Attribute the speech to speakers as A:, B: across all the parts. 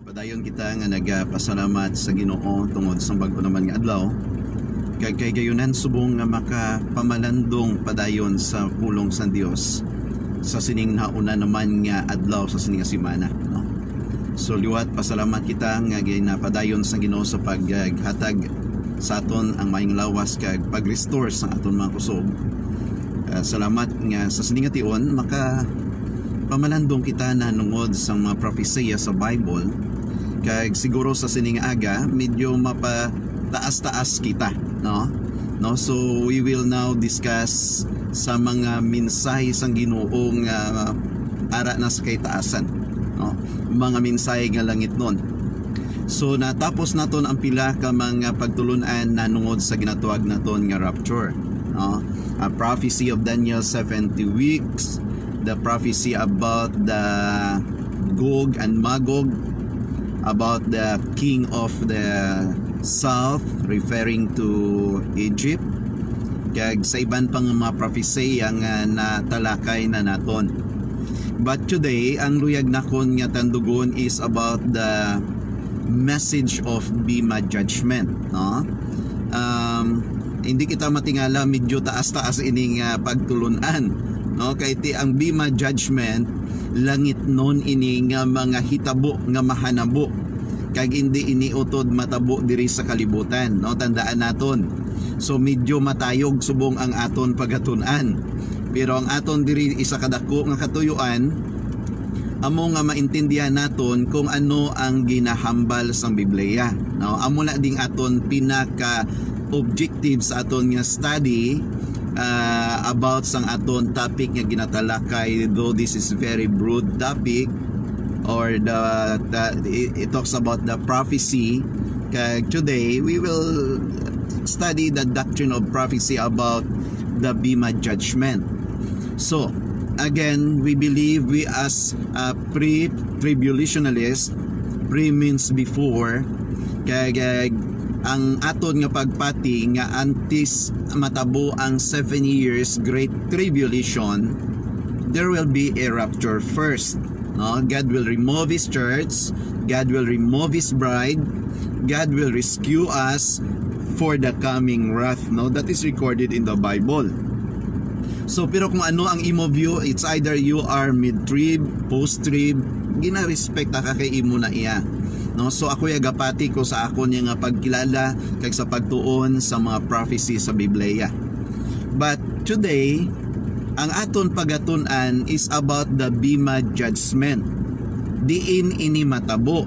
A: Padayon kita nga nagapasalamat sa Ginoo tungod sa bag-o naman nga adlaw. Kay gayunan subong nga makapamalandong padayon sa pulong sa Dios sa sining nauna naman nga adlaw sa sining nga semana, no? So liwat pasalamat kita nga ginapadayon sa Ginoo sa paghatag sa aton ang maayong lawas kag pag-restore sa aton mga kusog. Salamat nga sa sining nga tion pamalandong kita na nungod sa mga propesya sa Bible. Kag siguro sa sining aga medyo mapataas-taas kita, no? So we will now discuss sa mga mensahe sang Ginoong ara na sa kaitaasan, no? Mga mensahe nga langit nun. So natapos naton ang pila ka mga pagtulunan na nungod sa ginatuwag naton nga rapture, no? A prophecy of Daniel 70 weeks, the prophecy about the Gog and Magog, about the king of the south referring to Egypt, kag sa iban pang mga prophecy ang natalakay na naton. But today ang luyag nakon nga tandugon is about the message of Bema judgment, no? Hindi kita matingala medyo taas-taas ining pagtulunan, no? Kay ti ang Bema judgment langit nun ini nga mga hitabo nga mahanabo kag hindi iniutod matabo diri sa kalibutan, no? Tandaan naton. So medyo matayog subong ang aton pagatun-an, pero ang aton diri isa kadako nga katuyuan amo nga maintindihan naton kung ano ang ginahambal sang Biblia, no? Amo na ding aton pinaka objective sa aton nga study about sang aton topic nga ginatalakay, though this is very broad topic, or it talks about the prophecy. Today we will study the doctrine of prophecy about the Bema judgment. So again, we believe we as pre-tribulationalist, pre means before, ang aton nga pagpati nga antes matabo ang 7 years great tribulation, there will be a rapture first, no? God will remove His church, God will remove His bride, God will rescue us for the coming wrath, no? That is recorded in the Bible. So pero kung ano ang imo view, it's either you are mid-trib, post-trib, gina-respect ka kay imo na iya, no? So ako agapati ko sa akon nga pagkilala kag sa pagtuon sa mga prophecy sa Biblia. But today ang aton pagatun-an is about the Bema judgment. Diin ini matabo.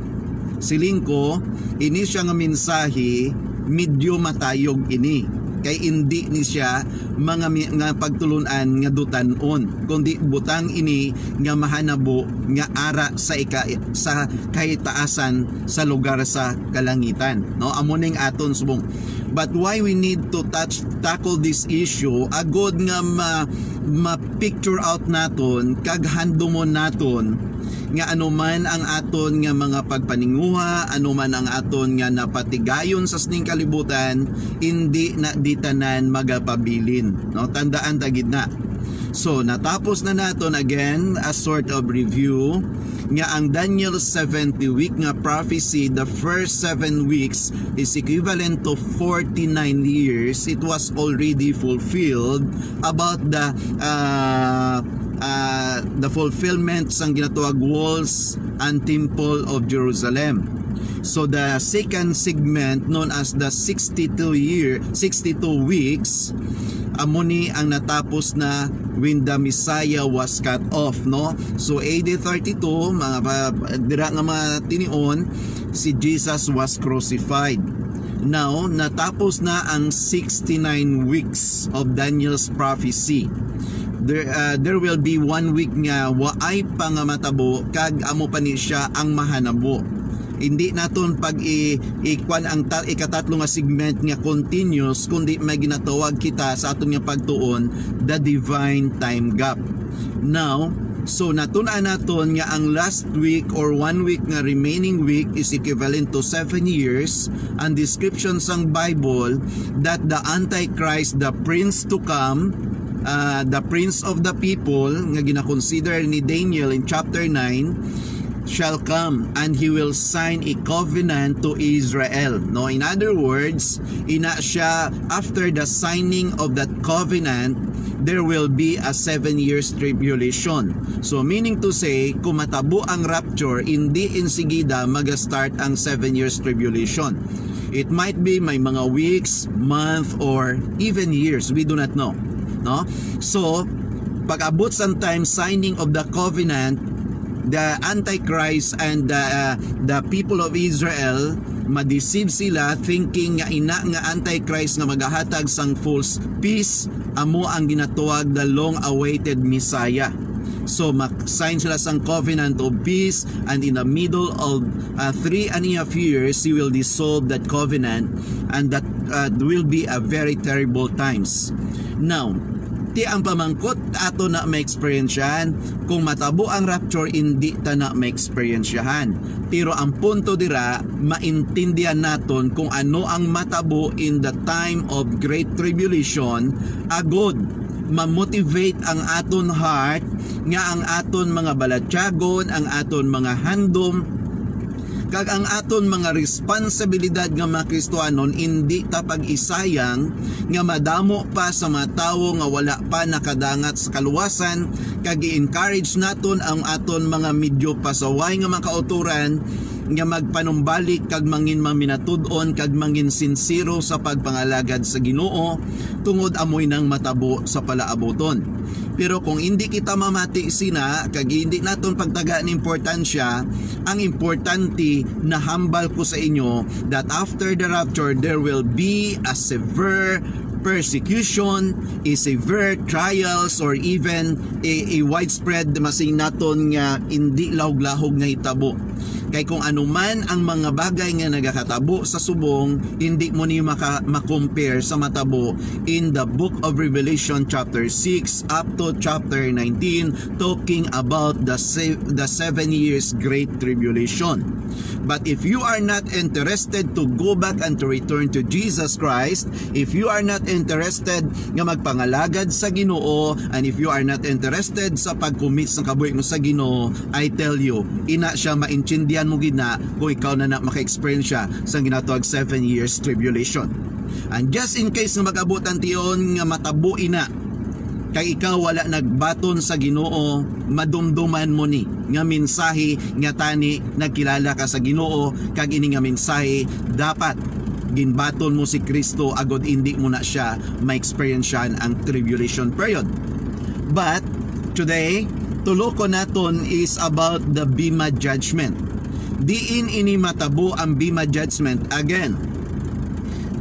A: Siling ko ini siya nga mensahe medyo matayog ini, kay hindi ni siya mga nga pagtulunan nga dutanon, kundi butang ini nga mahanabo nga ara sa sa kahitaasan sa lugar sa kalangitan, no? Amo ning aton subong. But why we need to tackle this issue, agod nga ma-picture out naton kag handomon naton nga anuman ang aton nga mga pagpaninguha, anuman ang aton nga napatigayon sa sining kalibutan, hindi na ditanan magapabilin, no? Tandaan tagid na. So natapos na naton again a sort of review nga ang Daniel 70 week nga prophecy, the first 7 weeks is equivalent to 49 years. It was already fulfilled about the fulfillment sang ginatuwag walls and temple of Jerusalem. So the second segment known as the 62 weeks, amuni ang natapos na when the Messiah was cut off, no? So AD 32, mga dira nga mga tinion, si Jesus was crucified. Now natapos na ang 69 weeks of Daniel's prophecy. There will be 1 week nga waay pa nga matabo kag amo pa ni siya ang mahanabo. Hindi naton pag ikwan ang ikatatlo nga segment nga continuous, kundi may ginatawag kita sa aton nga pagtuon the divine time gap. Now so natun-an naton nga ang last week or 1 week nga remaining week is equivalent to 7 years. Ang description sang Bible that the Antichrist, the prince to come, the prince of the people nga gina-consider ni Daniel in chapter 9, shall come and he will sign a covenant to Israel. No, in other words, ina siya after the signing of that covenant, there will be a 7 years tribulation. So meaning to say, kung matabo ang rapture, hindi insigida mag-start ang 7 years tribulation. It might be may mga weeks, month, or even years. We do not know. No? So, pag abot sa time signing of the covenant, the Antichrist and the people of Israel madeceive sila thinking nga ina nga Antichrist nga magahatag sang false peace amo ang ginatuwag the long-awaited Messiah. So mag-sign sila sang covenant of peace, and in the middle of 3.5 years he will dissolve that covenant, and that will be a very terrible times. Now, ti ang pamangkot ato na ma-experiensyahan, kung matabo ang rapture hindi ta na ma-experiensyahan. Pero ang punto dira, maintindihan naton kung ano ang matabo in the time of great tribulation, agod ma-motivate ang aton heart nga ang aton mga balatyagon, ang aton mga handom, kag ang aton mga responsibilidad nga mga Kristohanon hindi ta pag-isayang nga madamo pa sa mga tawo nga wala pa nakadangat sa kaluwasan, kag i-encourage naton ang aton mga medyo pasaway nga mga kauturan nga magpanumbalik kag mangin maminatud-on kag mangin sincero sa pagpangalagad sa Ginoo tungod amoy nang matabo sa palaaboton. Pero kung hindi kita mamati sina, kag hindi naton pagtaga ng importansya, ang importante na hambal ko sa inyo that after the rapture there will be a severe persecution, a severe trials, or even a widespread masing naton nga hindi lahog-lahog nga hitabo. Kay kung anuman ang mga bagay nga nagakatabo sa subong, hindi mo ni makompare sa matabo in the book of Revelation chapter 6 up to chapter 19, talking about the 7 years great tribulation. But if you are not interested to go back and to return to Jesus Christ, if you are not interested nga magpangalagad sa Ginoo, and if you are not interested sa pagkumit sa kabuhi mo sa Ginoo, I tell you, ina siya maintindihan mo gina kung ikaw na maka-experience siya sa ginatawag 7 years tribulation. And just in case na mag-abutan tiyon nga matabo ina, kay ikaw wala nagbaton sa Ginoo, madumduman mo ni nga mensahe nga tani nagkilala ka sa Ginoo, kag ini nga mensahe dapat ginbaton mo si Kristo agod hindi mo na siya ma-experiencean ang tribulation period. But today, tuloko naton is about the Bema judgment. Diin ini matabo ang Bema judgment. Again,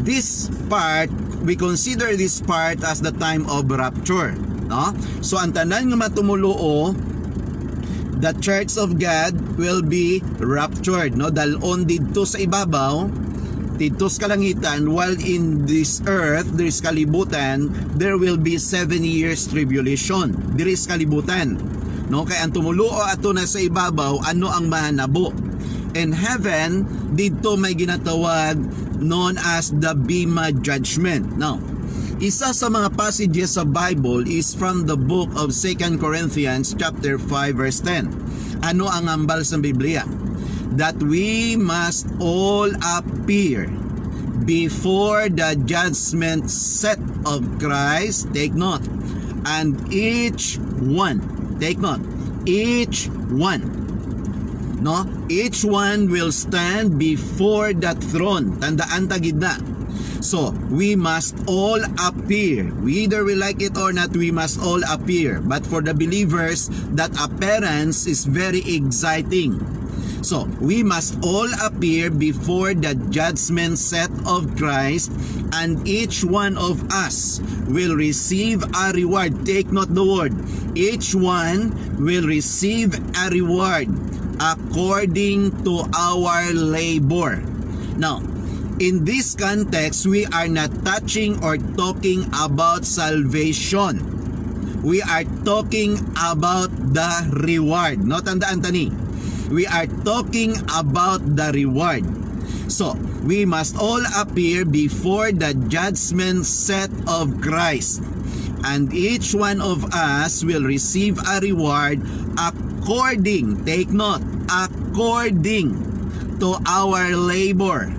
A: this part, we consider this part as the time of rapture, no? So ang tanan nga matumuluo, the church of God will be raptured, no? Dalon dito sa ibabaw, dito sa kalangitan, while in this earth, there is kalibutan, there will be 7 years tribulation. There is kalibutan, no? Kaya ang tumuluo ato na sa ibabaw, ano ang mahanabo? In heaven, dito may ginatawag known as the Bema judgment. Now, isa sa mga passages sa Bible is from the book of 2 Corinthians chapter 5 verse 10. Ano ang ambal sa Biblia? That we must all appear before the judgment seat of Christ, take note, and each one, take note, each one, no? Each one will stand before that throne. Tandaan tagid na. So, we must all appear. Whether we like it or not, we must all appear. But for the believers, that appearance is very exciting. So, we must all appear before the judgment seat of Christ, and each one of us will receive a reward. Take note the word. Each one will receive a reward according to our labor. Now, in this context, we are not touching or talking about salvation. We are talking about the reward. No, tandaan tani. We are talking about the reward. So, we must all appear before the judgment seat of Christ, and each one of us will receive a reward according, take note, according to our labor.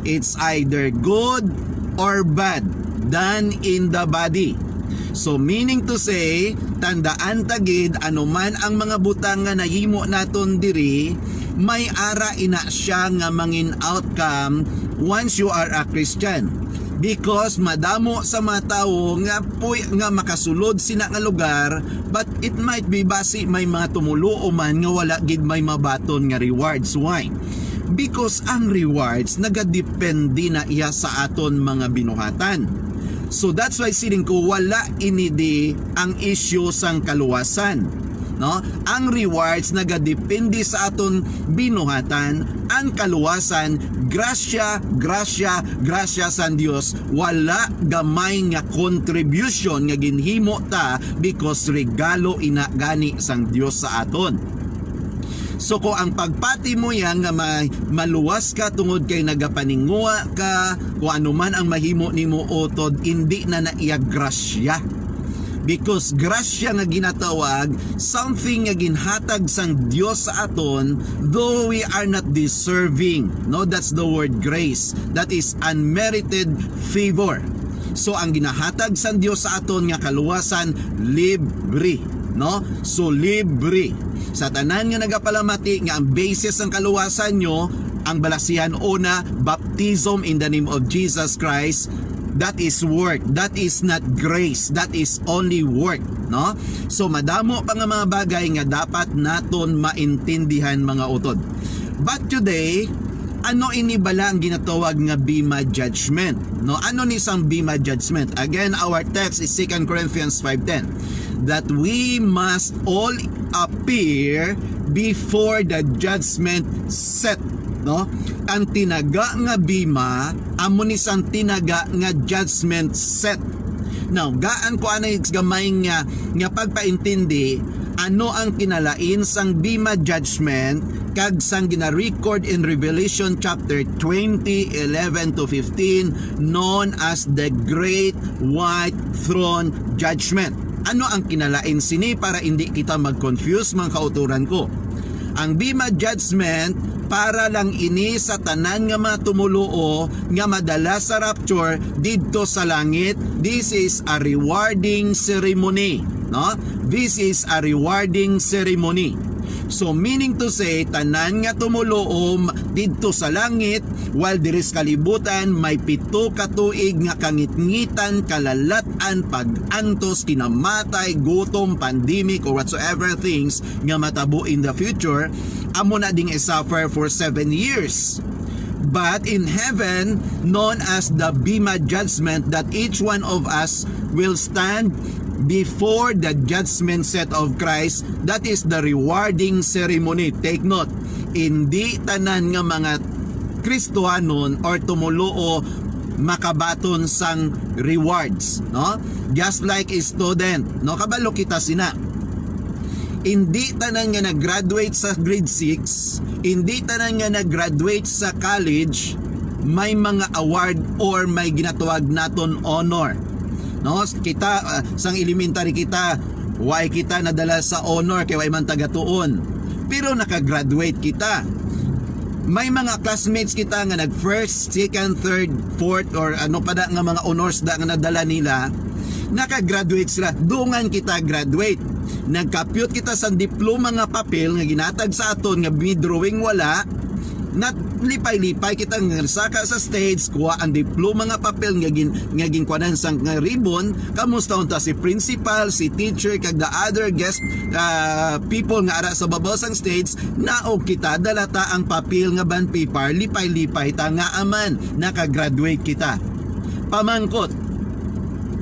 A: It's either good or bad done in the body. So meaning to say, tandaan tagid anuman ang mga butang nga nahimo naton diri, may ara ina siya nga mangin outcome once you are a Christian. Because madamo sa mga tao nga makasulod sina nga lugar, but it might be basi may mga tumulo man nga wala gid may mabaton nga rewards. Why? Because ang rewards nagadepende na iya sa aton mga binuhatan. So that's why siling ko wala inidi ang issue sang kaluwasan. No? Ang rewards nagadepende sa aton binuhatan, ang kaluwasan grasya sa Dios, wala gamay nga contribution nga ginhimo ta because regalo ina gani sang Dios sa aton. So kung ang pagpati mo yan nga maluwas ka tungod kay nagapaninguha ka, kung ano man ang mahimo nimo utod, hindi na naiya grasya. Because grasya nga ginatawag, something nga ginhatag sang Dios sa aton, though we are not deserving. No, that's the word grace. That is unmerited favor. So ang ginahatag sang Dios sa aton nga kaluwasan, libre. No? So libre. Sa tanan nga nagapalamati nga ang basis ng kaluwasan nyo, ang balasihan una, baptism in the name of Jesus Christ. That is work. That is not grace. That is only work, no? So madamo pa nga mga bagay nga dapat naton maintindihan mga utod. But today, ano ini bala ang ginatawag nga bema judgment, no? Ano ni sang bema judgment? Again, our text is 2 Corinthians 5:10, that we must all appear before the judgment set, no? Ang tinaga nga bima amo ni sang tinaga nga judgment set. Now, gaan ko anay gamay nga pagpaintindi ano ang kinalain sang bima judgment kag sang gina-record in Revelation chapter 20:11 to 15, known as the Great White Throne Judgment. Ano ang kinalain sini para hindi kita mag-confuse mga kauturan ko? Ang bema judgment para lang ini sa tanan nga mga tumuluo nga madala sa rapture didto sa langit. This is a rewarding ceremony, no? This is a rewarding ceremony. So meaning to say, tanan nga tumuluo didto sa langit, while diris kalibutan may 7 ka tuig nga kangitngitan, kalalatan, pag-antos, kinamatay, gutom, pandemic or whatsoever things nga matabo in the future, amo na ding suffer for 7 years. But in heaven, known as the Bema judgment, that each one of us will stand before the judgment set of Christ. That is the rewarding ceremony. Take note, hindi tanan nga mga Kristohanon or tumuluo makabaton sang rewards, no? Just like a student, no? Kabalo kita sina. Hindi tanan nga nag-graduate sa grade 6, hindi tanan nga nag-graduate sa college may mga award or may ginatawag naton honor. No, kita sang elementary kita, why kita nadala sa honor kay way man taga-tuon. Pero naka-graduate kita. May mga classmates kita nga nag first, second, third, fourth or ano pa da nga mga honors da nga nadala nila. Naka-graduate sila, dungan kita graduate. Nagkapyot kita sa diploma nga papel nga ginatag sa aton nga drawing wala. Lipay-lipay kita nga saka sa stage, kuha ang diploma nga papel nga ginkwanan sang nga ribbon. Kamusta unta si principal, si teacher kag the other guest people nga ara sa babaw sang stage, naog kita dalata ang papel nga bond paper, lipay-lipay ta nga aman naka-graduate kita. Pamangkot,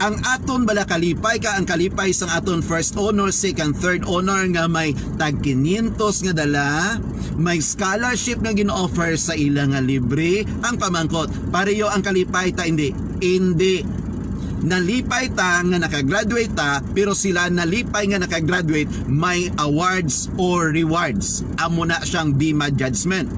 A: ang aton bala kalipay ka, ang kalipay sang aton first honor, second, third honor nga may tag 500 nga dala, may scholarship nga gin-offer sa ilang nga libre. Ang pamangkot, pareho ang kalipay ta, hindi nalipay ta nga nakagraduate ta, pero sila nalipay nga nakagraduate may awards or rewards. Amo na siyang bema judgment.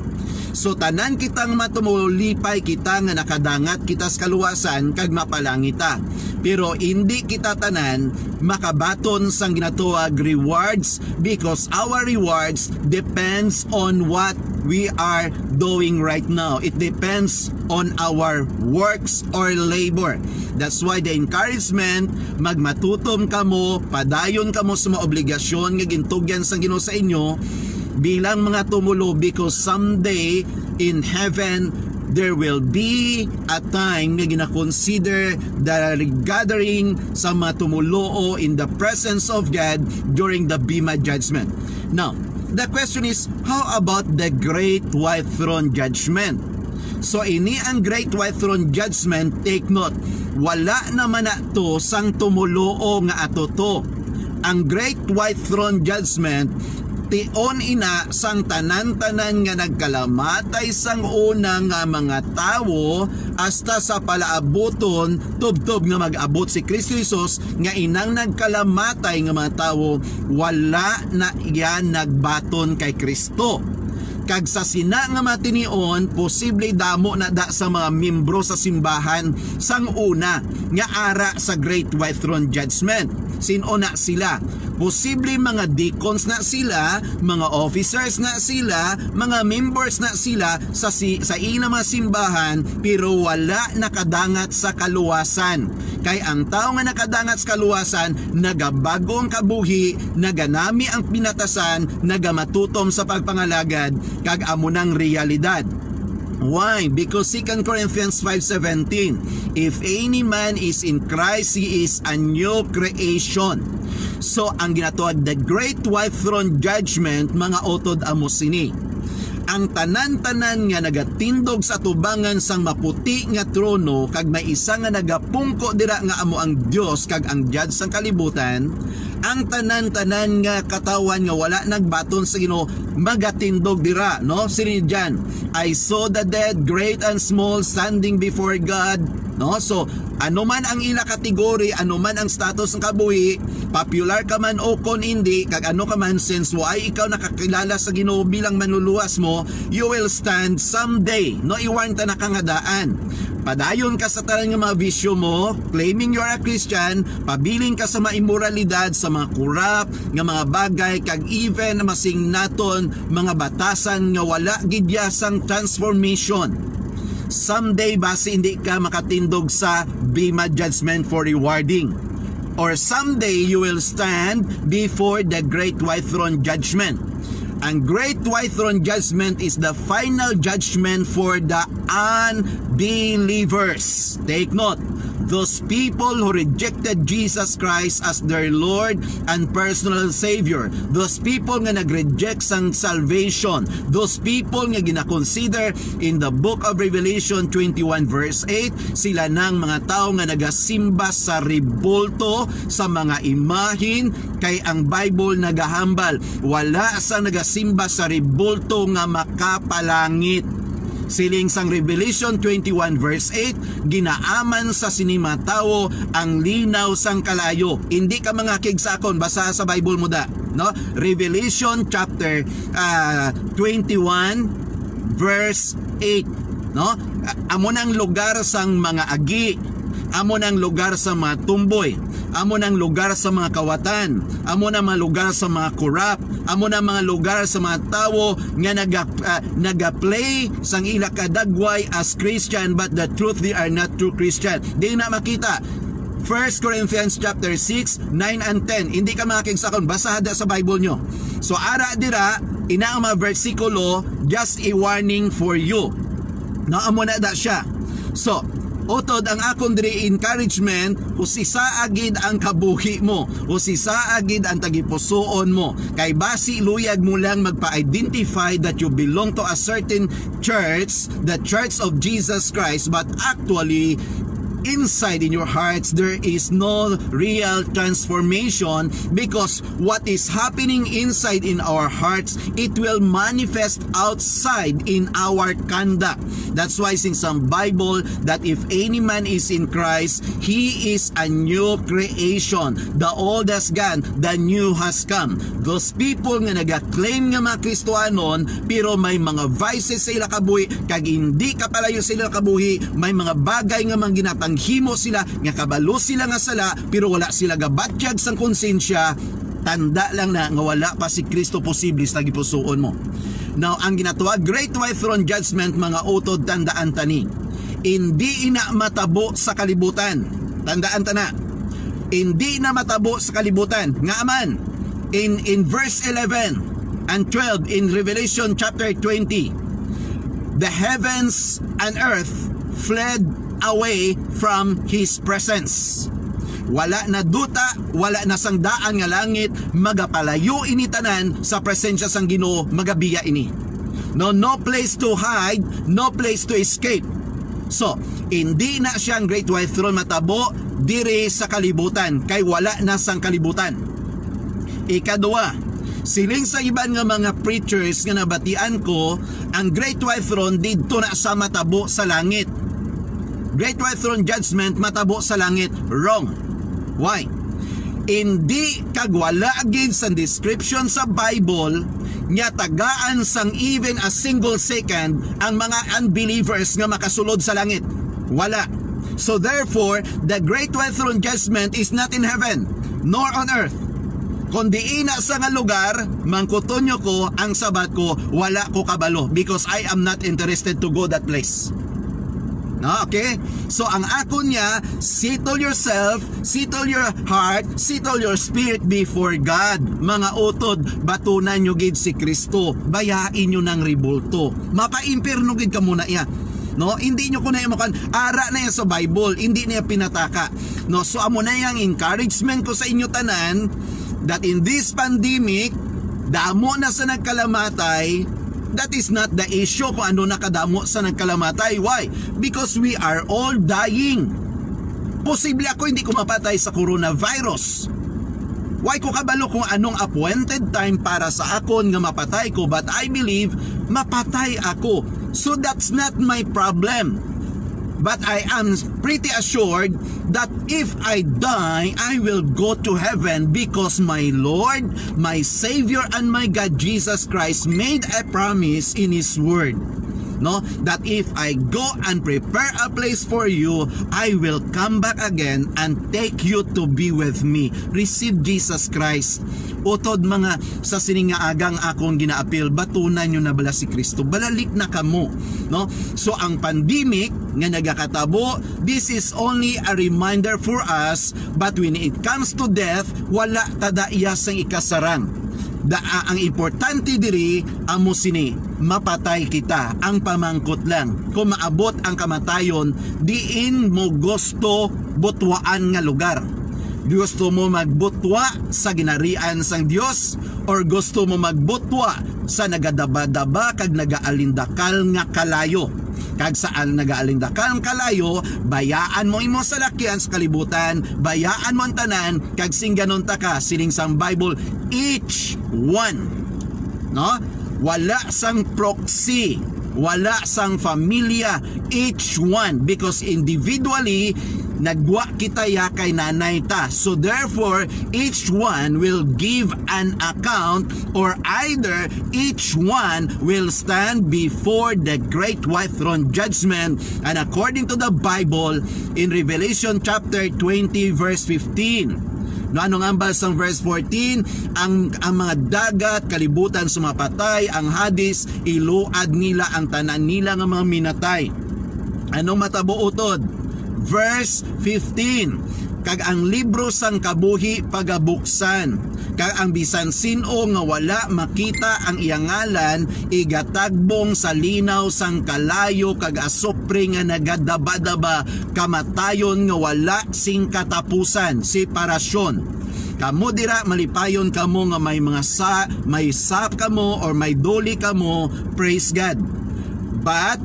A: So tanan kitang matumulipay kita nga nakadangat kita sa kaluwasan kag mapalangita. Pero hindi kita tanan makabaton sang ginatuwag rewards, because our rewards depends on what we are doing right now. It depends on our works or labor. That's why the encouragement, magmatutom kamo, padayon kamo sa mga obligasyon nga gintugyan sang Ginoo sa inyo bilang mga tumulo, because someday in heaven there will be a time nga gina-consider the gathering sa mga tumuloo in the presence of God during the Bema judgment. Now, the question is, how about the Great White Throne Judgment? So ini ang Great White Throne Judgment, take note, wala naman na to sang tumuloo nga atoto. Ang Great White Throne Judgment tion ina sang tanan-tanan nga nagkalamatay sang una nga mga tawo hasta sa palaabuton tubtob nga mag-abot si Kristo Jesus, nga inang nagkalamatay nga mga tawo wala na yan nagbaton kay Kristo. Kag sa sina nga matinion, posible damo na da sa mga membro sa simbahan sang una nga ara sa Great White Throne Judgment. Sino na sila? Posible mga deacons na sila, mga officers na sila, mga members na sila sa ina mga simbahan, pero wala nakadangat sa kaluwasan. Kay ang tao nga nakadangat sa kaluwasan, nagabagong kabuhi, naganami ang pinatasan, nagamatutom sa pagpangalagad, kag amo ng realidad. Why? Because 2 Corinthians 5:17, if any man is in Christ, he is a new creation. So ang ginatawag the Great White Throne Judgment, mga utod amo sini. Ang tanan-tanan nga nagatindog sa tubangan sang maputi nga trono, kag may isa nga nagapungko dira nga amo ang Dios kag ang judge sang kalibutan, ang tanan-tanan nga katawan nga wala nagbaton sa Ginoo magatindog dira, no? Sini diyan, I saw the dead, great and small, standing before God, no? So ano man ang ila kategory, ano man ang status ng kabuhi, popular ka man o kon hindi, kag ano ka man, since why ikaw nakakilala sa Ginoo bilang manluluwas mo, you will stand someday, no? Iwan ta nakangadaan. Padayon ka sa tanan nga mga bisyo mo, claiming you're a Christian, pabiling ka sa mga immoralidad, sa mga kurap nga mga bagay, kag even masing naton mga batasan nga wala gidyasang transformation. Someday base hindi ka makatindog sa Bema judgment for rewarding. Or someday you will stand before the Great White Throne Judgment. Ang Great White Throne Judgment is the final judgment for the unbelievers. Take note, those people who rejected Jesus Christ as their Lord and personal Savior, those people nga nag-reject sang salvation, those people nga gina-consider in the book of Revelation 21 verse 8, sila nang mga tao nga nagasimba sa ribulto, sa mga imahin, kay ang Bible nagahambal, wala sa nagasimba sa ribulto nga makapalangit. Siling sang Revelation 21 verse 8, ginaaman sa sinima tao ang linaw sang kalayo. Hindi ka mga kigsakon, basa sa Bible mo da, no? Revelation chapter 21 verse 8, no? Amo nang lugar sang mga agi, amo nang lugar sa mga tumboy, amo nang lugar sa mga kawatan, amo nang mga lugar sa mga kurap, amo nang mga lugar sa mga tawo nga naga-play sang ila kadagway as Christian, but the truth they are not true Christian. Di na makita 1 Corinthians chapter 6, 9 and 10. Hindi ka makigsakon, basa hada sa Bible nyo. So ara dira ina ang mga versikulo, just a warning for you. Amo na da siya. So utod ang akong diri encouragement, usisa agid ang kabuhi mo, usisa agid ang tagipusoon mo, kay basi luyag mo lang magpa-identify that you belong to a certain church, the Church of Jesus Christ, but actually inside in your hearts, there is no real transformation, because what is happening inside in our hearts, it will manifest outside in our conduct. That's why in some Bible that if any man is in Christ, he is a new creation. The old has gone, the new has come. Those people nga nag-claim nga mga Kristohanon pero may mga vices sila kabuhi, kag hindi kapalayo sila kabuhi, may mga bagay nga mga ginapanghimo sila nga kabalo sila nga sala pero wala sila gabatyag sang konsensya. Tanda lang na nga wala pa si Kristo posible sa gipusoon mo. Now, ang ginatuwa Great White Throne Judgment, mga utod, tandaan tani, hindi ina matabo sa kalibutan. Tandaan tana, hindi na matabo sa kalibutan. Nga man, in verse 11 and 12 in Revelation chapter 20, the heavens and earth fled away from His presence. Wala na duta, wala na sangdaan nga langit, magapalayo ini tanan sa presensya sang Ginoo, magabiya ini. No place to hide, no place to escape. So, hindi na siyang Great White Throne matabo dire sa kalibutan, kay wala na sang kalibutan. Ikaduwa, siling sa iban nga mga preachers nga nabatian ko, ang Great White Throne didto na sa matabo sa langit. Great White Throne Judgment matabo sa langit. Wrong. Why? Hindi kagwala against sa description sa Bible nga tagaan sang even a single second ang mga unbelievers nga makasulod sa langit. Wala. So therefore, the Great White Throne Judgment is not in heaven nor on earth. Kundi ina sa nga lugar, mangkutonyo ko ang sabat ko, wala ko kabalo, because I am not interested to go that place. Okay? So ang ako niya, settle yourself, settle your heart, settle your spirit before God. Mga utod, batunan nyo gid si Kristo, bayain nyo ng ribulto, mapaimpirno gid ka muna iya. No, hindi nyo ko na yung ara na yan sa Bible, hindi niya pinataka. No, so amo na yung encouragement ko sa inyo tanan, that in this pandemic, damo na sa nagkalamatay. That is not the issue kung ano nakadamo sa nagkalamatay. Why? Because we are all dying. Posible ako hindi ko mapatay sa coronavirus. Why ko kabalo kung anong appointed time para sa akon nga mapatay ko, but I believe mapatay ako. So that's not my problem. But I am pretty assured that if I die, I will go to heaven, because my Lord, my Savior, and my God Jesus Christ made a promise in His Word. No, that if I go and prepare a place for you, I will come back again and take you to be with me. Receive Jesus Christ. Utod mga sa sininga agang akong ginaapil, batunan nyo na bala si Kristo, balalik na kamo. No? So ang pandemic nga nagakatabo, this is only a reminder for us, but when it comes to death, wala tadaiyas ang ikasarang. Ang importante diri amo sini, mapatay kita. Ang pamangkot lang, kung maabot ang kamatayon, diin mo gusto butwaan nga lugar. Gusto mo magbutwa sa ginarian sang Dios, or gusto mo magbutwa sa nagadaba-daba kag nagaalindakal nga kalayo? Kag saan nagaalindakal ang kalayo, bayaan mo imo sa lakyan sa kalibutan, bayaan mo ang tanan, kag singganon ta ka sining sang Bible, each one. No? Wala sang proxy, wala sang familia, each one, because individually nagwa kita ya kay nanay ta. So therefore, each one will give an account, or either each one will stand before the Great White Throne Judgment. And according to the Bible, in Revelation chapter 20 verse 15, no, anong ambas ang verse 14, ang mga dagat, kalibutan sumapatay, ang Hades, iluad nila ang tanan nila nga mga minatay. Anong matabuutod? Verse 15, kag ang libro sang kabuhi pagabuksan, kag ang bisan sino nga wala makita ang iyang ngalan, igatagbong sa linaw sang kalayo, kag asopre nga nagadaba-daba, kamatayon nga wala sing katapusan, separasyon. Kamo dira malipayon kamo nga may mga may sap kamo or may doli kamo, praise God. But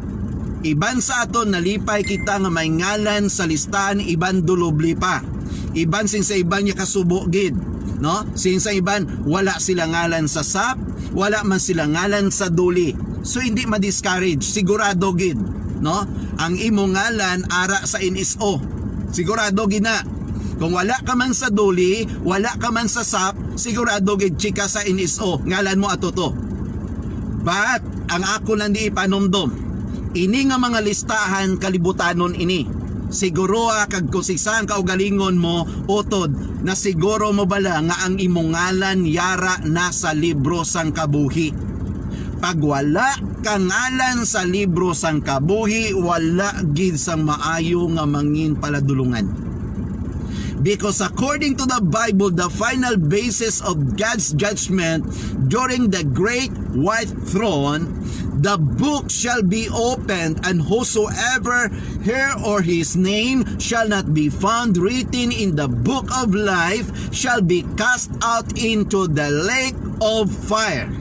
A: Iban sa aton nalipay kita nga may ngalan sa listahan, iban dulobli pa. Iban sin sa iban niya kasubo gid, no? Sin sa iban wala sila ngalan sa SAP, wala man sila ngalan sa duli. So hindi ma-discourage, sigurado gid, no? Ang imo ngalan ara sa NSO. Sigurado gid na. Kung wala ka man sa duli, wala ka man sa SAP, sigurado gid chika sa NSO, ngalan mo ato to. But ang ako lang di ipanomdom, ini nga mga listahan kalibutanon ini. Siguro kag kusisan kaugalingon mo utod na siguro mo bala nga ang imong ngalan yara na sa libro sang kabuhi. Pag wala ka ngalan sa libro sang kabuhi, wala gid sang maayo nga mangin paladulungan. Because according to the Bible, the final basis of God's judgment during the great white throne, the book shall be opened, and whosoever her or his name shall not be found written in the book of life shall be cast out into the lake of fire.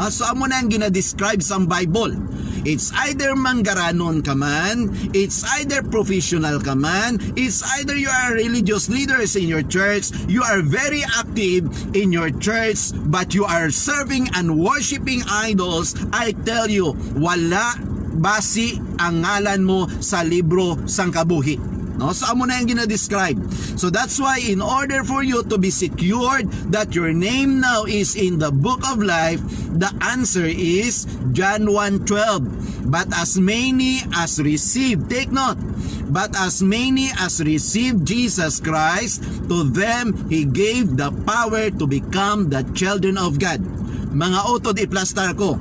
A: So amo na ang gina-describe sa Bible. It's either manggaranon ka man, it's either professional ka man, it's either you are religious leaders in your church, you are very active in your church, but you are serving and worshiping idols. I tell you, wala basi ang ngalan mo sa libro sang kabuhi. No? So amo na yung gina-describe. So that's why in order for you to be secured that your name now is in the book of life, the answer is John 1:12. But as many as received, take note, but as many as received Jesus Christ, to them He gave the power to become the children of God. Mga utod iplastar ko,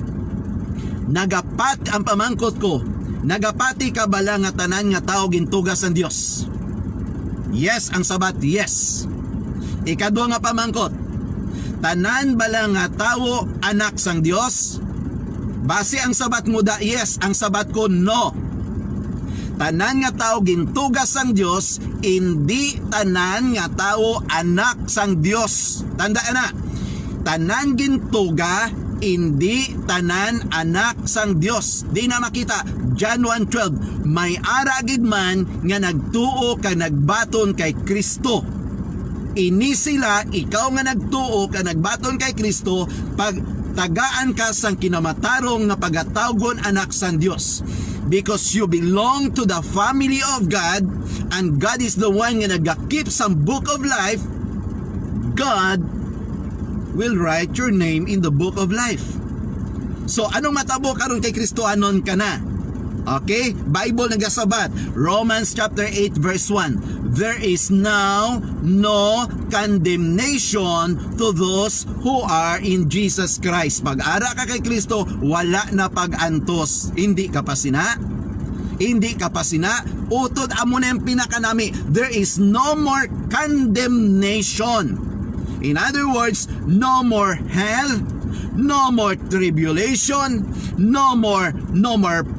A: nagapat ang pamangkot ko, nagapati ka bala nga tanan nga tao gintugas ang Dios? Yes, ang sabat, yes. Ikadua nga pamangkot, tanan bala nga tao anak sang Dios? Base ang sabat mo da, yes. Ang sabat ko, no. Tanan nga tao gintugas sang Dios, hindi tanan nga tao anak sang Dios. Tandaan na, tanan gintuga, hindi tanan anak sang Dios. Di na makita John 1:12, may aragid man nga nagtuo ka nagbaton kay Kristo. Ini sila, ikaw nga nagtuo ka nagbaton kay Kristo, pag tagaan ka sang kinamatarong nga pagatawgon anak sang Dios. Because you belong to the family of God, and God is the one nga nagakip sang book of life, God will write your name in the book of life. So anong matabo karon kay Kristohanon ka na? Okay, Bible nagasabat, Romans chapter 8 verse 1. There is now no condemnation to those who are in Jesus Christ. Pag-ara ka kay Kristo, wala na pag-antos. Hindi ka pa sina? Hindi ka pa sina? Utod amo na yung pinakanami. There is no more condemnation. In other words, no more hell, no more tribulation, no more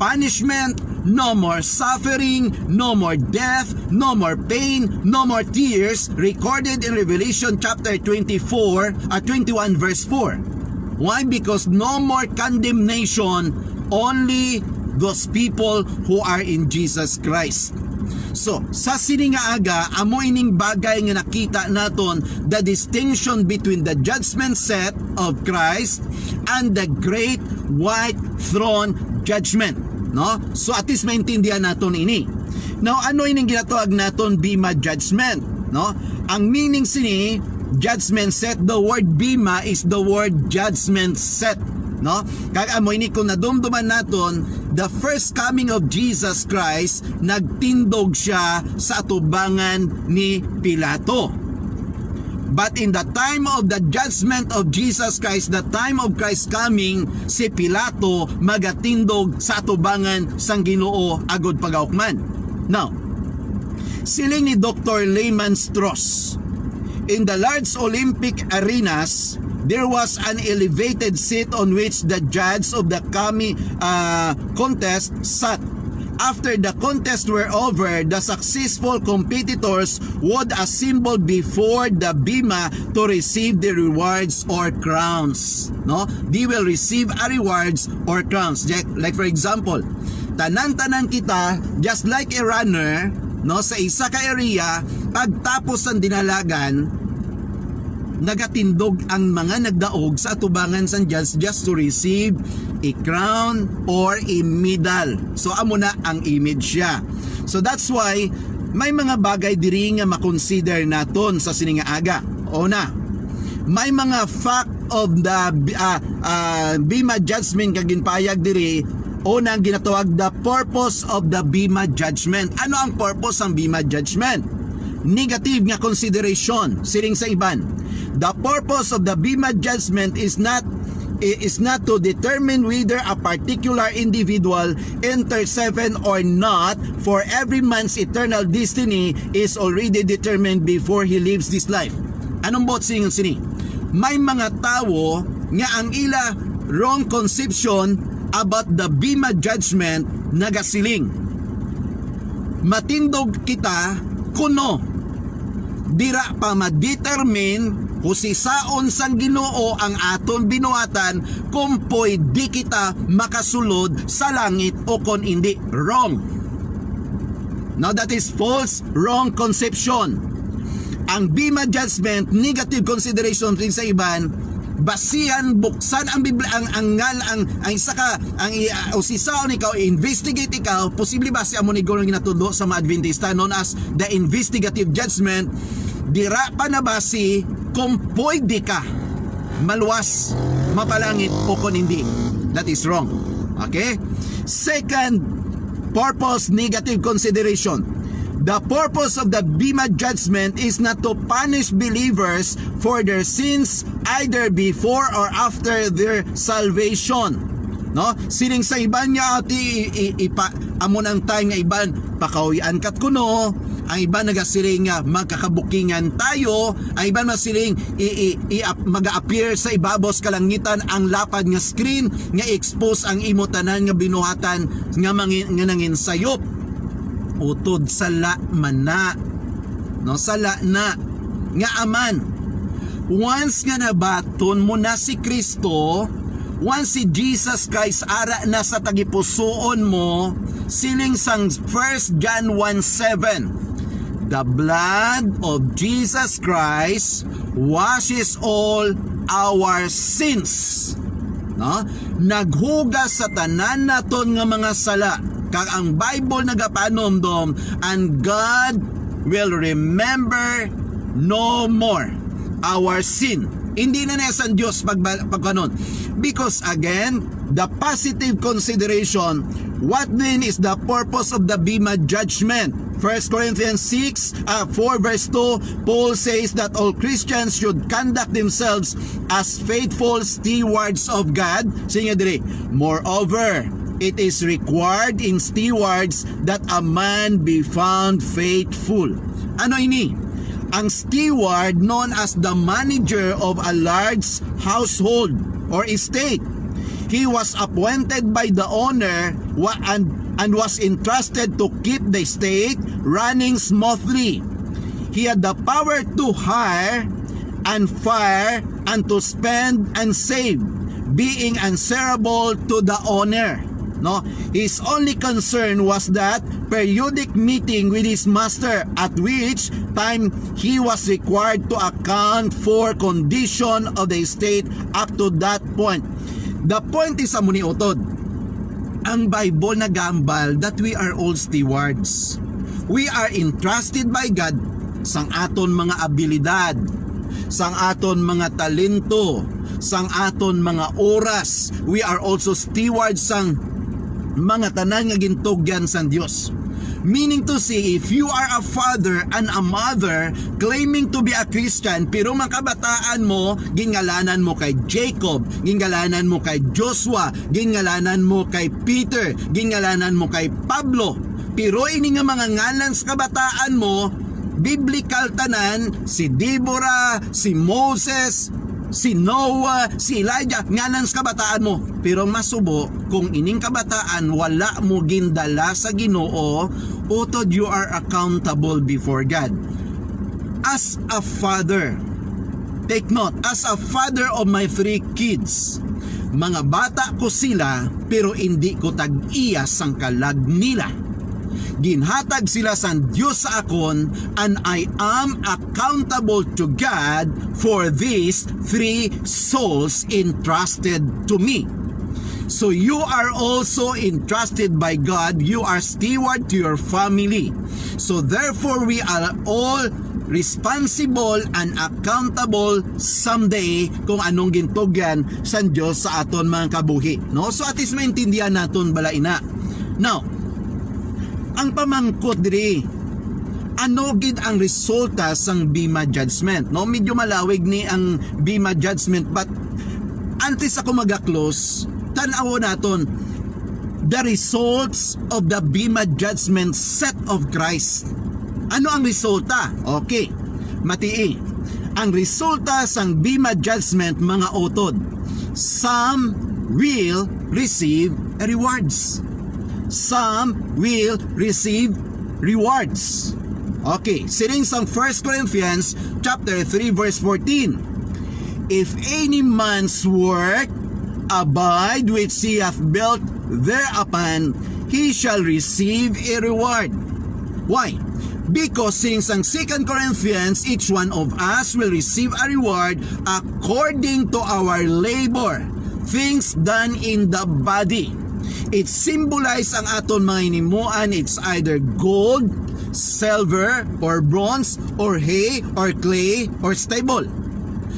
A: punishment, no more suffering, no more death, no more pain, no more tears, recorded in Revelation chapter 21 verse 4. Why? Because no more condemnation, only those people who are in Jesus Christ. So, sa siningaaga, amo ining bagay nga nakita naton the distinction between the judgment set of Christ and the great white throne judgment. No? So, at least maintindihan naton ini. Now, ano ining ginatawag naton bima judgment? No? Ang meaning sini, judgment set, the word bima is the word judgment set. No? Kaya amo ini kung nadumduman naton, the first coming of Jesus Christ, nagtindog siya sa atubangan ni Pilato. But in the time of the judgment of Jesus Christ, the time of Christ's coming, si Pilato magatindog sa atubangan sang Ginoo agod pagaukman. Now, siling ni Dr. Lehman Strauss, in the large Olympic arenas, there was an elevated seat on which the judge of the coming contest sat. After the contest were over, the successful competitors would assemble before the bima to receive the rewards or crowns. No? They will receive a rewards or crowns. Like for example, tanan-tanan kita, just like a runner, no, sa isa ka area, pagtapos ng dinalagan, nagatindog ang mga nagdaog sa atubangan sa just to receive a crown or a medal. So amo na ang image siya. So that's why may mga bagay diri nga makonsider naton sa sininga aga. Una, may mga fact of the bima judgment kag ginpayag diri. Una, ang ginatawag the purpose of the bima judgment. Ano ang purpose ng bima judgment? Negative nga consideration siring sa iban. The purpose of the bima judgment is not to determine whether a particular individual enters heaven or not, for every man's eternal destiny is already determined before he lives this life. Anong bot sini? May mga tao nga ang ila wrong conception about the bima judgment nagasiling. Matindog kita kuno dira pa ma-determine kung sisaon sang Ginoo ang aton binuhatan kung pwede kita makasulod sa langit o kung hindi. Wrong. Now that is false, wrong conception. Ang bima judgment, negative consideration rin sa iban, basihan, buksan ang Biblia, ang isa ka, o sisaon ikaw, investigate ikaw, posible ba si amo ni Goro ginatudo sa mga Adventista known as the investigative judgment, dira pa na basi kung pwede ka maluwas, mapalangit o kung hindi. That is wrong. Okay? Second purpose, negative consideration. The purpose of the bima judgment is not to punish believers for their sins either before or after their salvation. No? Sining sa iban nga ati amon ang time nga iban pakawian kat kuno, ang iban nagasiling nga magkakabukingan tayo, ang iban masiling mag-appear sa ibabos kalangitan ang lapad nga screen nga expose ang imo tanan nga binuhatan nga nangin sayop. Utod sala man na, no, sala na nga aman. Once nga nabaton mo na si Kristo, once si Jesus Christ ara na sa tagipusoon mo, siling sang 1 John 1:7, the blood of Jesus Christ washes all our sins. No? Naghugas sa tanan naton nga mga sala. Kag ang Bible nagapanomdom, and God will remember no more our sin. Hindi na nesan Diyos pagkanon. Because again, the positive consideration, what then is the purpose of the bima judgment? 1 Corinthians 4 verse 2, Paul says that all Christians should conduct themselves as faithful stewards of God. Sige dire, moreover, it is required in stewards that a man be found faithful. Ano ini? Ang steward known as the manager of a large household or estate. He was appointed by the owner and was entrusted to keep the estate running smoothly. He had the power to hire and fire and to spend and save, being answerable to the owner. No, his only concern was that periodic meeting with his master, at which time he was required to account for condition of the estate up to that point. The point is amuni utod. Ang Bible nagambal that we are all stewards. We are entrusted by God sang aton mga abilidad, sang aton mga talento, sang aton mga oras. We are also stewards sang mga tanan nga gintugyan sa Dios. Meaning to say, if you are a father and a mother claiming to be a Christian, pero makabataan mo, gingalanan mo kay Jacob, gingalanan mo kay Joshua, gingalanan mo kay Peter, gingalanan mo kay Pablo, pero ini nga mga ngalan sa kabataan mo, biblical tanan, si Deborah, si Moses, si Noah, si Elijah, nganan sa kabataan mo. Pero masubo, kung ining kabataan wala mo gindala sa Ginoo, utod you are accountable before God. As a father, take note, as a father of my 3 kids, mga bata ko sila, pero hindi ko tag-iya sang kalag nila. Ginhatag sila sa Diyos sa akon, and I am accountable to God for these 3 souls entrusted to me. So you are also entrusted by God. You are steward to your family. So therefore we are all responsible and accountable someday kung anong gintugyan sa Diyos sa aton mga kabuhi. No? So at least maintindihan naton bala ina. Now, ang pamangkot diri, ano gid ang resulta sang Bema judgment? No, medyo malawig ni ang Bema judgment, but antes ako maga-close, tan-aw naton the results of the Bema judgment set of Christ. Ano ang resulta? Okay, matii. Ang resulta sang Bema judgment, mga utod, some will receive rewards. Some will receive rewards. Okay, sining sang 1 Corinthians chapter 3 verse 14. If any man's work abide which he hath built thereupon, he shall receive a reward. Why? Because since ang 2 Corinthians, each one of us will receive a reward according to our labor, things done in the body. It symbolizes ang aton mga inimuan. It's either gold, silver, or bronze, or hay, or clay, or stable.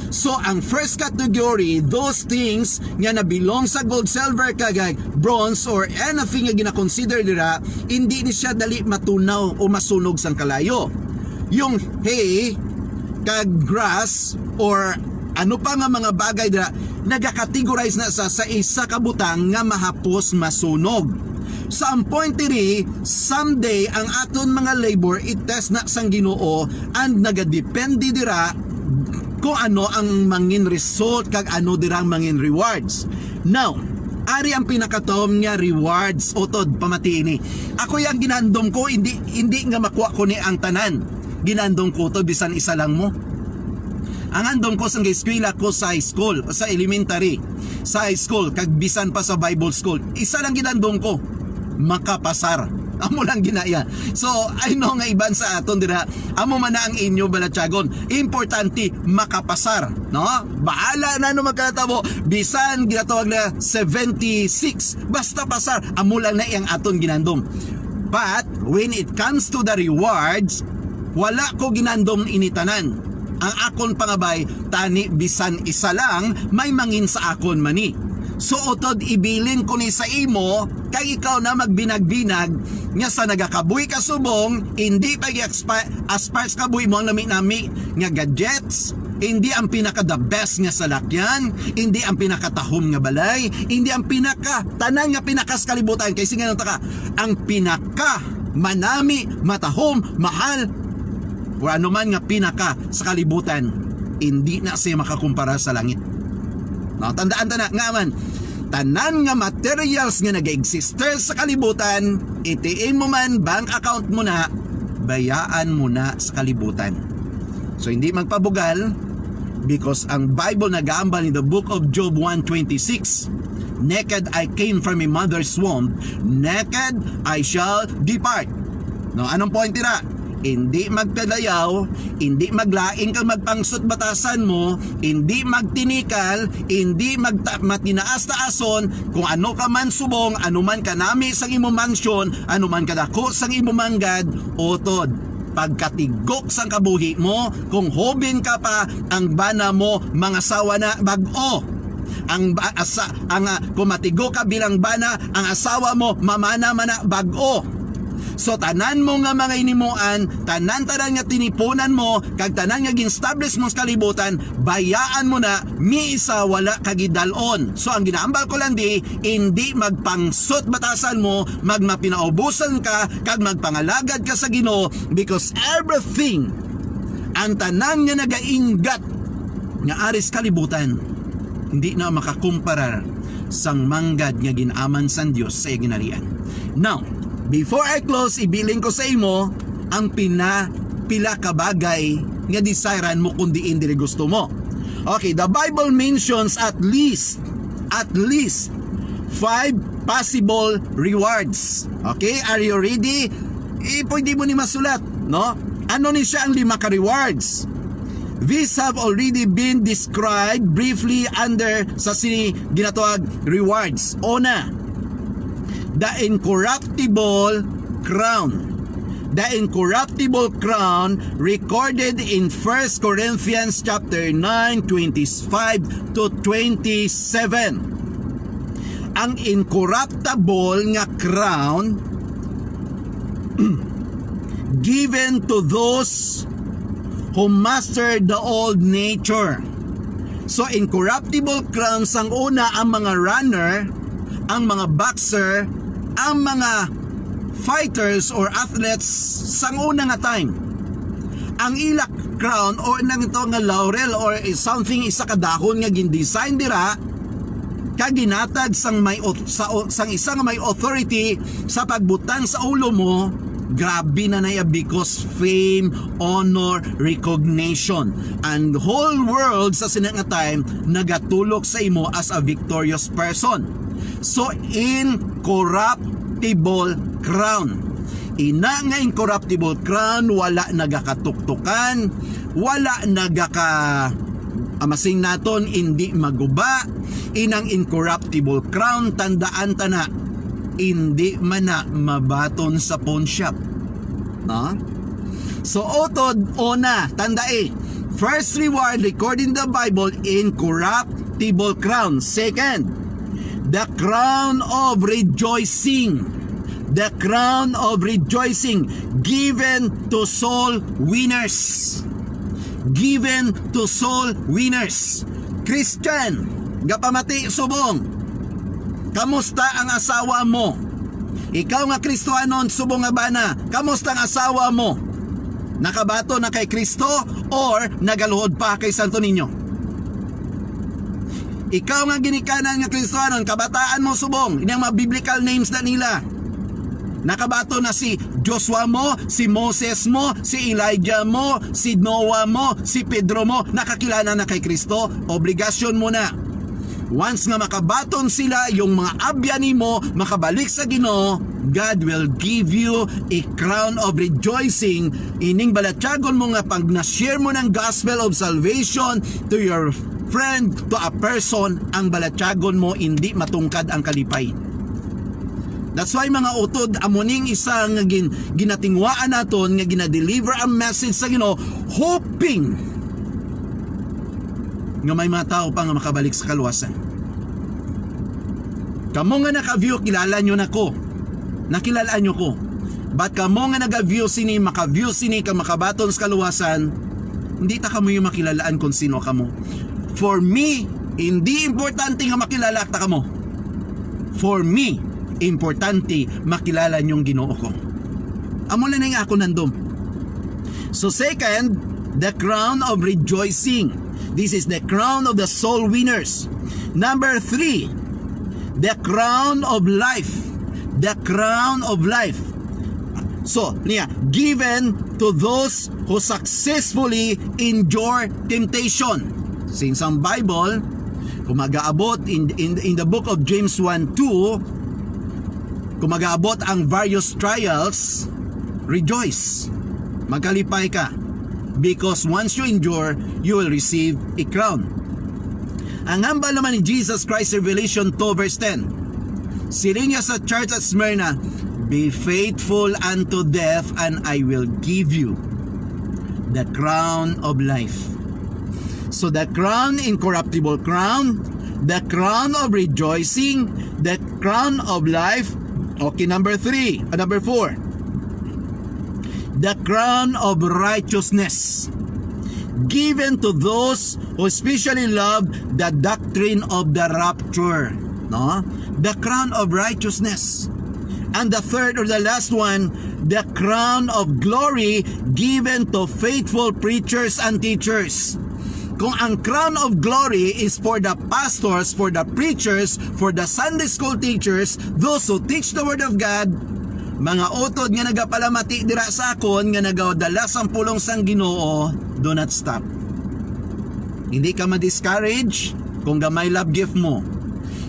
A: So ang first category, those things nga na belong sa gold, silver, kagay bronze, or anything nga gina-consider dira, hindi ni siya dali matunaw o masunog sang kalayo. Yung hay, kag grass, or ano pa nga mga bagay dira, nagakategorize na sa isa ka butang nga mahapos masunog. Sa ang point diri, someday ang aton mga labor itest na sang Ginoo, and nagadepende dira kung ano ang mangin result kag ano dirang mangin rewards. Now, ari ang pinakatom nga rewards, utod pamatini. Ako yang ginandom ko, hindi nga makuha ko ni ang tanan. Ginandom ko to bisan isa lang mo. Ang andom ko sa eskwela ko sa high school, sa elementary, sa high school, kag bisan pa sa Bible school, isa lang ginandom ko, makapasar. Amo lang ginaya. So, I know nga iban sa aton dira, amo man na ang inyo balatyagon. Importante makapasar, no? Bahala na no magkatabo, bisan ginatawag na 76, basta pasar, amo lang na iyang aton ginandom. But when it comes to the rewards, wala ko ginandom initanan. Ang akon pangabay, tani bisan isa lang, may mangin sa akon mani. So utod ibilin ko ni sa imo, kay ikaw na magbinag-binag, nga sa nagakabuhi ka subong, hindi pa aspires kabuhi mo ang nami-nami nga gadgets, hindi ang pinaka the best nga salakyan, hindi ang pinakatahom nga balay, hindi ang pinaka tanan nga pinakas kalibutan, kay singa ka, ang pinaka manami, matahom, mahal, o ano man nga pinaka sa kalibutan, hindi na siya makakumpara sa langit. No, tandaan nga man, tanan nga materials nga nag-exister sa kalibutan, itiin mo man, bank account mo na, bayaan mo na sa kalibutan. So hindi magpabugal, because ang Bible nag-aambal in the book of Job 1:26, naked I came from my mother's womb, naked I shall depart. No, anong point tira? Hindi magpadayaw, hindi maglaing kang magpangsot batasan mo, hindi magtinikal, hindi matinaas-taason, kung ano ka man subong, ano man kanami sang imo mansyon, ano man kadako sang imo manggad, utod. Pagkatigok sang kabuhi mo, kung hobin ka pa, ang bana mo, mga sawa na bag-o. Kung matigo ka bilang bana, ang asawa mo, mamana man na bag-o. So tanan mo nga mga inimuan, tanan nga tinipunan mo, kag tanan nga ginestablish mo sa kalibutan, bayaan mo na, miisa wala kagidalon. So ang ginaambal ko lang hindi magpangsot batasan mo, magmapinaubusan ka, kag magpangalagad ka sa Ginoo, because everything, ang tanan nga nagaingat nga aris kalibutan hindi na makakumpara sang manggad nga ginaman san Dios sa ginarian. Now, before I close, ibilin ko sa imo ang pila ka bagay nga desirean mo kundi dili gusto mo. Okay, the Bible mentions at least 5 possible rewards. Okay, are you ready? Pwede mo ni masulat, no? Ano ni siya ang 5 ka rewards? These have already been described briefly under sa ginatawag rewards. Una, the incorruptible crown. The incorruptible crown recorded in 1 Corinthians chapter 9, 25 to 27. Ang incorruptible nga crown given to those who mastered the old nature. So incorruptible crowns ang una ang mga runner, ang mga boxer, ang mga fighters or athletes sang una nga time. Ang ilak crown or nang ito nga laurel or something isa ka dahon nga gindesign dira kaginatag sang isa nga may authority sa pagbutang sa ulo mo. Grabe na naya because fame, honor, recognition. And whole world sa sinang nga time nagatulok sa imo as a victorious person. So incorruptible crown. Ina nga incorruptible crown, wala nagakatuktukan, wala amasing naton hindi maguba. Inang incorruptible crown, tandaan ta na hindi man na mabaton sa pawn shop. No? So utod una, tandai, first reward recorded in the Bible, incorruptible crown. Second, the crown of rejoicing. The crown of rejoicing given to soul winners. Given to soul winners. Christian, gapamati subong. Kamusta ang asawa mo? Ikaw nga Kristohanon, subong nga bana, kamusta ang asawa mo? Nakabato na kay Kristo or nagaluhod pa kay Santo Niño? Ikaw nga ginikanan nga Kristohanon, kabataan mo subong, inyang mga biblical names na nila. Nakabato na si Joshua mo, si Moses mo, si Elijah mo, si Noah mo, si Pedro mo, nakakilala na kay Kristo, obligasyon mo na. Once nga makabaton sila, yung mga abyanin mo, makabalik sa Ginoo, God will give you a crown of rejoicing. Ining balatyagon mo nga pag na-share mo ng gospel of salvation to your friend, to a person, ang balatyagon mo hindi matungkad ang kalipay. That's why mga utod, amuning isang ginatingwaan naton nga ginadeliver ang message sa Ginoo, hoping nga may mga tao pa nga makabalik sa kaluwasan. Kamo nga naka-view, kilala nyo na ko. Nakilalaan nyo ko. But kamo nga nag-view sini, maka-view sini, ka makabaton sa kaluwasan, hindi ta kamo yung makilalaan kung sino kamo. For me, hindi importante nga makilala ta kamo. For me, importante makilala nyong Ginoo ko. Amo lang nga ako nandun. So second, the crown of rejoicing. This is the crown of the soul winners. Number 3, the crown of life. The crown of life. So, given to those who successfully endure temptation. Since ang Bible, kung mag-aabot in the book of James 1:2, kung mag-aabot ang various trials, rejoice. Magkalipay ka. Because once you endure, you will receive a crown. Ang hambal naman ni Jesus Christ, Revelation 2 verse 10. Siling niya sa church at Smyrna, be faithful unto death and I will give you the crown of life. So the crown, incorruptible crown, the crown of rejoicing, the crown of life. Okay, number 4. The crown of righteousness given to those who especially love the doctrine of the rapture. No? The crown of righteousness. And the third or the last one, the crown of glory given to faithful preachers and teachers. kung ang crown of glory is for the pastors, for the preachers, for the Sunday school teachers, those who teach the Word of God, mga utod nga nagapalamati dira sa akon nga nagadala sang pulong sang Ginoo, do not stop. Hindi ka ma-discourage kung gamay love gift mo.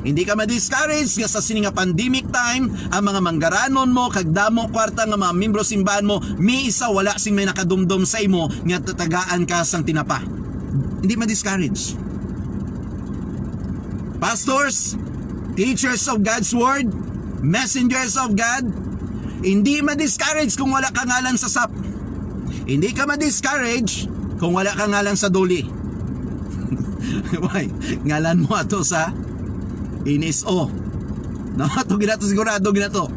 A: Hindi ka ma-discourage nga sa sini nga pandemic time, ang mga manggaranon mo, kagdamo kwarta nga mga membro simbahan mo, may isa wala sing may nakadumdum sa imo nga tatagaan ka sang tinapa. Hindi ma-discourage. Pastors, teachers of God's Word, messengers of God, hindi ma-discourage kung wala ka ngalan sa SAP. Hindi ka ma-discourage kung wala ka ngalan sa duli. Why? Ngalan mo ato sa NSO. No, ito ginato sigurado ginato.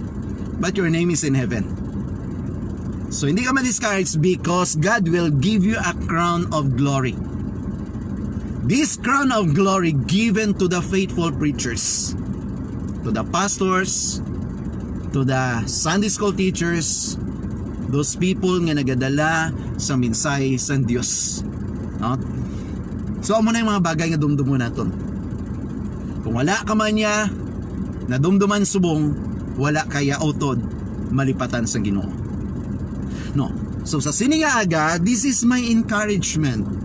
A: But your name is in heaven. So hindi ka ma-discourage because God will give you a crown of glory. This crown of glory given to the faithful preachers, to the pastors, to the Sunday school teachers, those people nga nagadala sa mensahe sa Dios. No? So amo na yung mga bagay nga dumdumo naton. Kung wala ka man niya na dumduman subong, wala kaya utod malipatan sa Ginoo. No. So sa sini nga aga, this is my encouragement.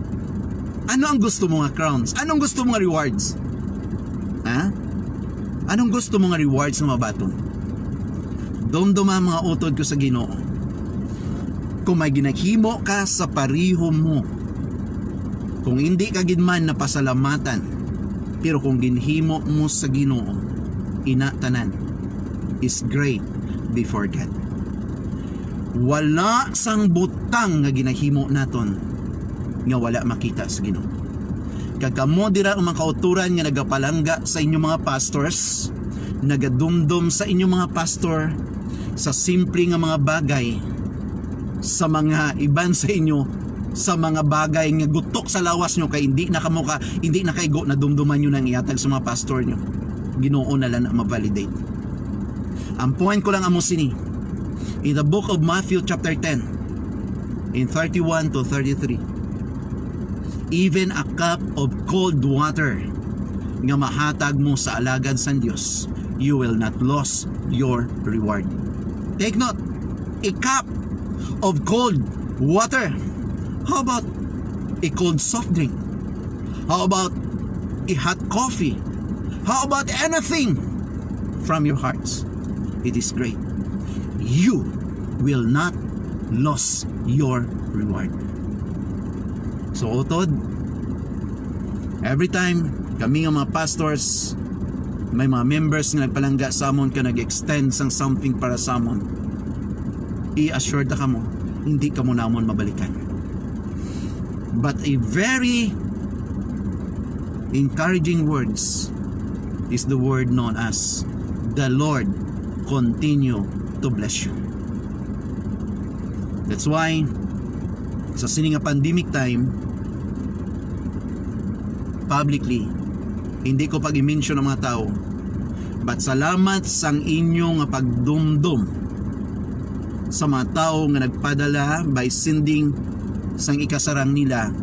A: Ano ang gusto mo nga crowns? Anong gusto mo nga rewards? Ha? Anong gusto mo nga rewards na mabaton? Dumduma mga utod ko sa Ginoo. Kung may ginahimo ka sa pariho mo, kung hindi ka gidman na pasalamatan, pero kung ginhimo mo sa Ginoo, inatanan is great before God. Wala sang butang nga ginahimo naton nga wala makita sa Ginoo. Kagamo dira ang mga kauturan nga nagapalangga sa inyong mga pastors, nagadumdum sa inyong mga pastor sa simple nga mga bagay, sa mga iban sa inyo, sa mga bagay nga gutok sa lawas nyo kay hindi na kamuka, hindi na kaygo na dumduman nyo nang iatag sa mga pastor nyo. Ginoo na lang na ma-validate. Ang point ko lang amo sini, in the book of Matthew chapter 10 in 31 to 33, even a cup of cold water nga mahatag mo sa alagad sa Dios, you will not lose your reward. Take note, a cup of cold water. How about a cold soft drink? How about a hot coffee? How about anything from your hearts? It is great. You will not lose your reward. So utod, every time kami nga mga pastors, may mga members nga nagpalangga sa amon ka nag-extend sang something para sa amon, i-assure ta ka mo, hindi ka mo namon mabalikan. But a very encouraging words is the word known as the Lord continue to bless you. That's why sa sini nga pandemic time, publicly, hindi ko pag-i-mention ng mga tao, but salamat sang inyo nga pagdumdum sa mga tao nga nagpadala by sending sang ikasarang nila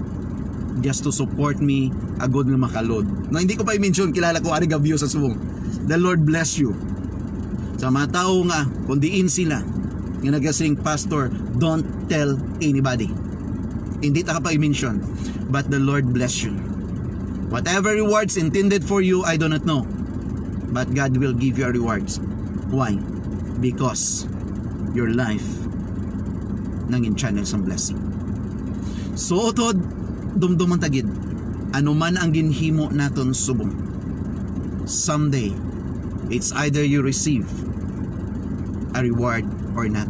A: just to support me a good nga makalod. Na hindi ko pa i-mention, kilala ko ari gabyo sa subong. The Lord bless you. Sa mga tao nga, kundiin sila nga nagasing pastor, don't tell anybody. Hindi ta ka pa i-mention, but the Lord bless you. Whatever rewards intended for you, I do not know, but God will give you rewards. Why? Because your life nangin channel some blessing. So utod, dumduman tagid, ano man ang ginhimo naton subong, someday it's either you receive a reward or not,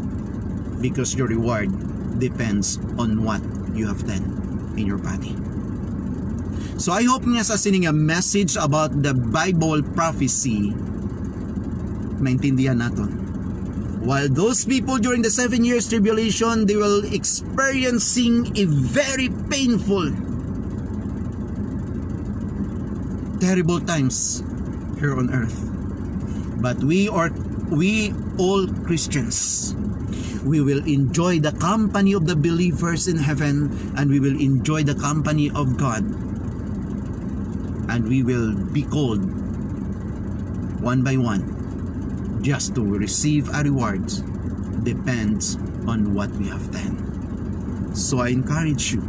A: because your reward depends on what you have done in your body. So I hope nga sa sining a message about the Bible prophecy maintindihan naton. While those people during the 7 years tribulation, they will experiencing a very painful, terrible times here on earth. But we all Christians, we will enjoy the company of the believers in heaven, and we will enjoy the company of God and we will be called one by one just to receive our rewards. Depends on what we have done. So I encourage you.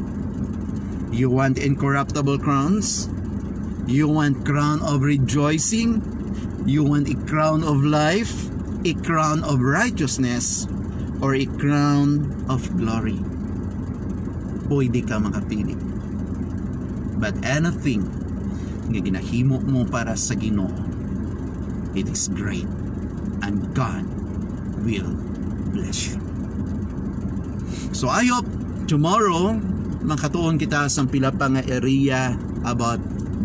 A: You want incorruptible crowns? You want crown of rejoicing? You want a crown of life? A crown of righteousness? Or a crown of glory? Pwede ka makapili. But anything nga ginahimo mo para sa Ginoo, it is great, and God will bless you. So I hope tomorrow makatuon kita sa pila pa nga area about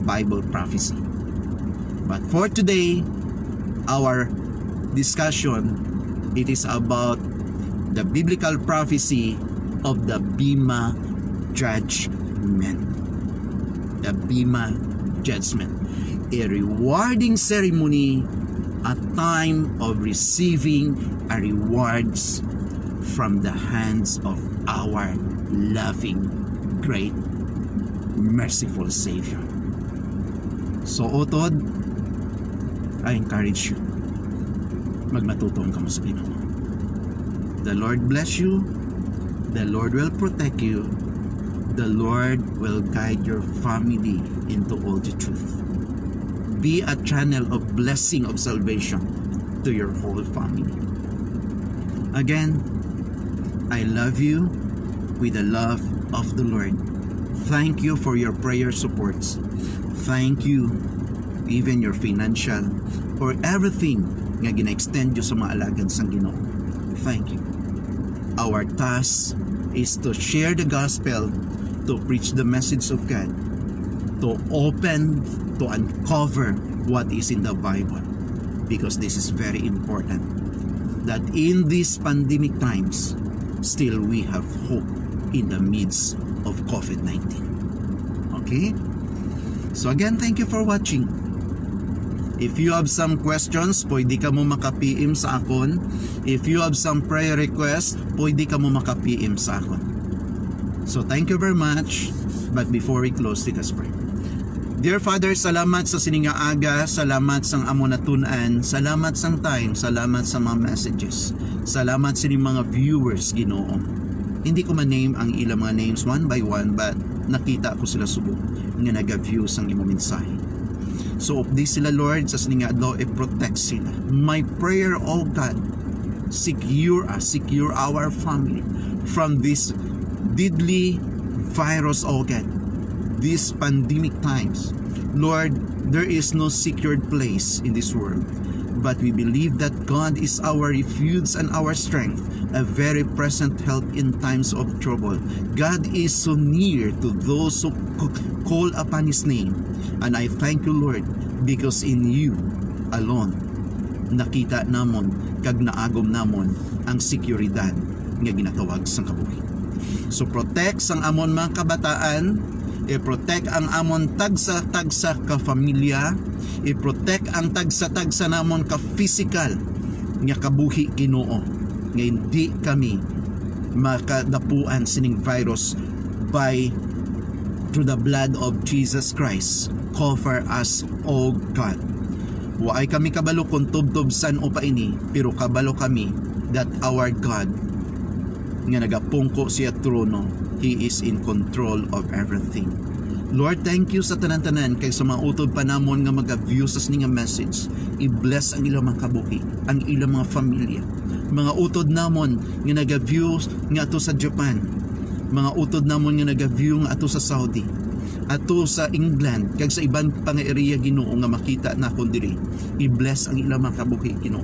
A: Bible prophecy. But for today, our discussion, it is about the biblical prophecy of the Bema Judgment. The Bema Judgment, a rewarding ceremony, a time of receiving our rewards from the hands of our loving, great, merciful Savior. So utod, I encourage you, magmatutong ka mo sa Ginoo. The Lord bless you. The Lord will protect you. The Lord will guide your family into all the truth. Be a channel of blessing of salvation to your whole family. Again, I love you with the love of the Lord. Thank you for your prayer supports. Thank you, even your financial or everything nga gina-extend you sa mga alagad sang Ginoo. Thank you. Our task is to share the gospel, to preach the message of God, to open, to uncover what is in the Bible, because this is very important, that in these pandemic times, still we have hope in the midst of COVID-19. Okay? So again, thank you for watching. If you have some questions, pwede ka mo maka-PM sa akon. If you have some prayer request, pwede ka mo maka-PM sa akon. So thank you very much. But before we close, let us pray. Dear Father, salamat sa sininga aga, salamat sang amo natunan, salamat sang time, salamat sa mga messages, salamat sa mga viewers, Ginoo. Hindi ko man-name ang ilang mga names one by one, but nakita ko sila subok nga naga-view sang imong mensahe. So of this sila, Lord, sa sininga adlaw, protect sila. My prayer, oh God, secure us, secure our family from this deadly virus, oh God, these pandemic times. Lord, there is no secured place in this world, but we believe that God is our refuge and our strength, a very present help in times of trouble. God is so near to those who call upon His name, and I thank you, Lord, because in you alone nakita namon kag naagom namon ang seguridad nga ginatawag sang kabuhi. So protect sang amon mga kabataan, i-protect ang amon tagsa-tagsa ka familia, i-protect ang tagsa-tagsa namon ka physical nga kabuhi, Ginoo, nga hindi kami makadapuan sining virus by through the blood of Jesus Christ. Cover us, O God. Waay kami kabalo kung tubtubsan o paini, pero kabalo kami that our God nga nagapungko siya trono, He is in control of everything. Lord, thank you sa tanan-tanan kay sa mga utod pa namon nga mag-view sa sininga message. I-bless ang ilang mga kabuhi, ang ilang mga familia. Mga utod namon nga nag-view nga ato sa Japan, mga utod namon nga nag-view nga ato sa Saudi, ato sa England, kag sa ibang pang-area, Ginoo, nga makita na kon diri. I-bless ang ilang mga kabuhi, Ginoo.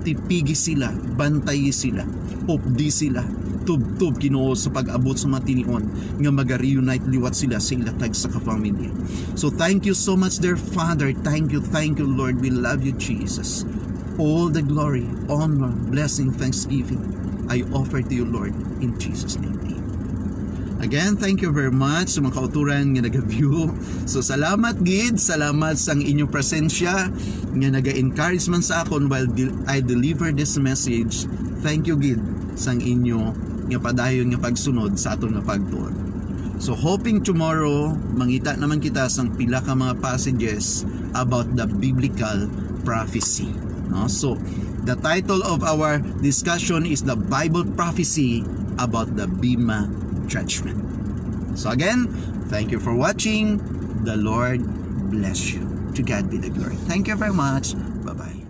A: Tipigi sila, bantayi sila, opdi sila, tub-tub, Ginoo, sa pag-abot sa matinion nga mag-reunite liwat sila sa ilatag sa kapamilya. So thank you so much, dear Father. Thank you, Lord. We love you, Jesus. All the glory, honor, blessing, thanksgiving I offer to you, Lord, in Jesus' name. Again, thank you very much sa mga kauturan nga nag-view. So salamat gid, salamat sang inyong presensya nga naga-encourage man sa akon while I deliver this message. Thank you gid sang inyo nga padayon nga pagsunod sa aton nga pagtuon. So hoping tomorrow mangita naman kita sang pila ka mga passages about the biblical prophecy, no? So the title of our discussion is the Bible prophecy about the Bema judgment. So again, thank you for watching. The Lord bless you. To God be the glory. Thank you very much. Bye-bye.